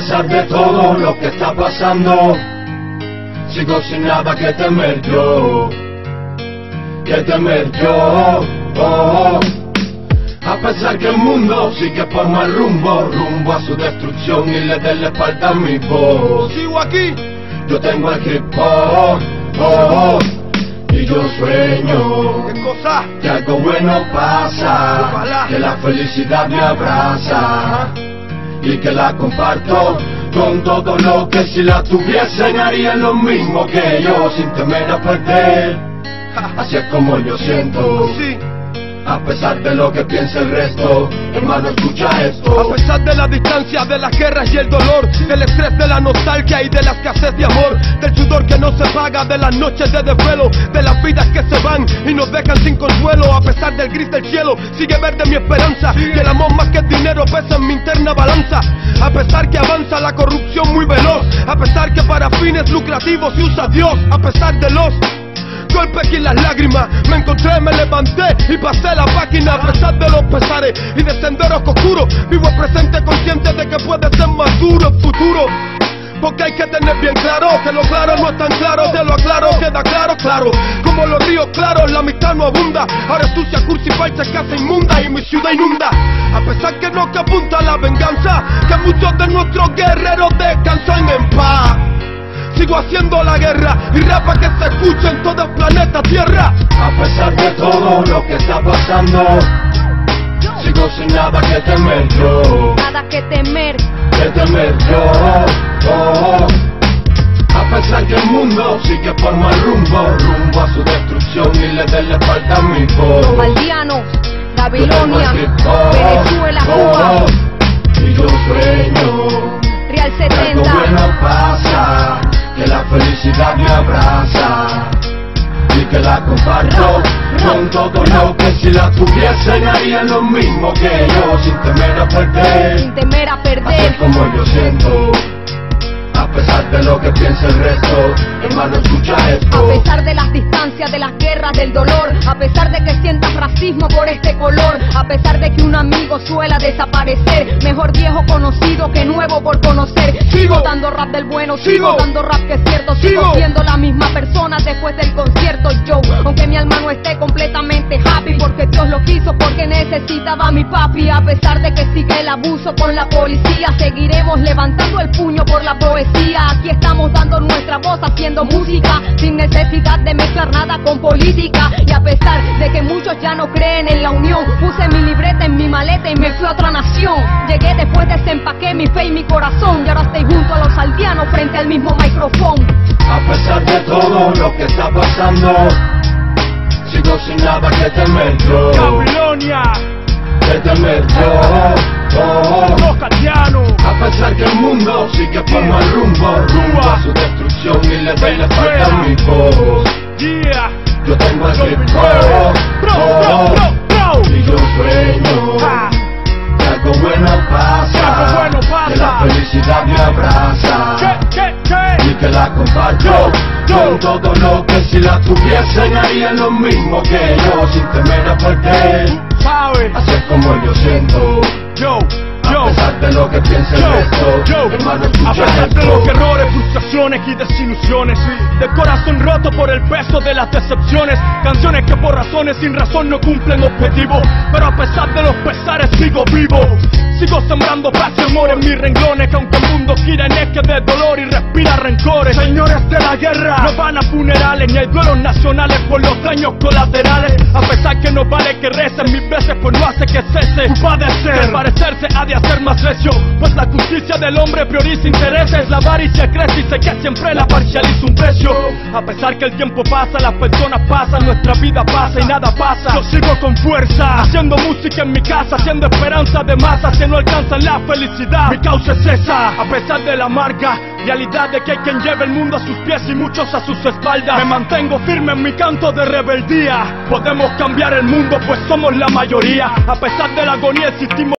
pesar de todo lo que está pasando, sigo sin nada que temer yo, A pesar que el mundo sigue por mal rumbo a su destrucción y le dé la espalda a mi voz. Sigo aquí, yo tengo el hip hop, y yo sueño ¿qué cosa? que algo bueno pasa, Ojalá. que la felicidad me abraza y que la comparto con todo lo que si la tuviesen harían lo mismo que yo sin temer a perder. Así es como yo siento, Sí. a pesar de lo que piense el resto. Hermano, escucha esto. A pesar de la distancia, de las guerras y el dolor, del estrés, de la nostalgia y de la escasez de amor, del sudor que no se paga, de las noches de desvelo, de las vidas que se van y nos dejan sin consuelo. A pesar del gris del cielo, sigue verde mi esperanza, y el amor más que el dinero pesa en mi interna balanza. A pesar que avanza la corrupción muy veloz, a pesar que para fines lucrativos se usa Dios, a pesar de los golpes y las lágrimas, me encontré, me levanté y pasé la página. A pesar de los pesares y de senderos oscuros, vivo el presente consciente de que puede ser más duro el futuro. Porque hay que tener bien claro que lo claro no es tan claro, te lo aclaro, queda claro. Como los ríos claros, la amistad no abunda. Ahora es sucia, cursi, falsa, casa inmunda y mi ciudad inunda. A pesar que no que apunta la venganza, que muchos de nuestros guerreros descansan en paz. Sigo haciendo la guerra y rapa que se escuche en todo el planeta Tierra. A pesar de todo lo que está pasando, sigo sin nada que temer yo, Nada que temer. A pesar que el mundo sigue por mal rumbo a su destrucción y le dé la espalda a mi voz. Maldianos, Babilonia, Venezuela, Cuba, y yo sueño Real que algo 70. bueno pasa, que la felicidad me abraza y que la comparto con todo lo que si la tuviesen harían lo mismo que yo sin temer a perder. Sin temer a Así es perder. como yo siento, a pesar de lo que piense el resto. Hermano, escucha A esto. pesar de las distancias, de las guerras, del dolor, a pesar de que sientas racismo por este color, a pesar de que un amigo suela desaparecer, mejor viejo conocido que nuevo por conocer. Sigo dando rap del bueno, sigo dando rap que es cierto, sigo siendo la misma persona después del concierto. Yo, aunque mi alma no esté completamente happy, porque Dios lo quiso, porque necesitaba a mi papi. A pesar de que sigue el abuso con la policía, seguiremos levantando el puño por la poesía. Aquí estamos dando nuestra voz, haciendo música sin necesidad de mezclar nada con política. Y a pesar de que muchos ya no creen en la unión, puse mi libreta en mi maleta y me fui a otra nación. Llegué después, desempaqué mi fe y mi corazón, y ahora estoy junto a los aldeanos frente al mismo micrófono. A pesar de todo lo que está pasando, sigo sin nada que temer yo, Babilonia, los aldeanos, A pesar que el mundo sigue por mal rumbo a su destrucción y le dé la espalda a mi voz. yeah, Yo tengo el hip hop, y yo sueño que algo bueno pasa, que la felicidad me abraza y que la comparto con todo lo que si la tuviesen harían lo mismo que yo sin temer a perder. ¿sabes? Así es como yo siento, a pesar de lo que piense el resto. Hermano, A escucha pesar de los esto. errores, frustraciones y desilusiones, de corazón roto por el peso de las decepciones, canciones que por razones sin razón no cumplen objetivos, pero a pesar de los pesares sigo vivo. Sigo sembrando paz y amor en mis renglones, que aunque el mundo gira en eje de dolor y respira rencores. Señores de la guerra, no van a funerales ni hay duelos nacionales por los daños colaterales. A pesar que no vale que recen mil veces, pues no hace que cese su padecer. El parecerse ha de hacer más recio, pues la justicia del hombre prioriza intereses. La avaricia crece y sé que siempre la parcializa un precio. A pesar que el tiempo pasa, las personas pasan, nuestra vida pasa y nada pasa. Yo sigo con fuerza, haciendo música en mi casa, haciendo esperanza de masas que no alcanzan la felicidad. Mi causa es esa, a pesar de la amarga realidad de que hay quien lleve el mundo a sus pies y muchos a sus espaldas. Me mantengo firme en mi canto de rebeldía. Podemos cambiar el mundo, pues somos la mayoría. A pesar de la agonía existimos.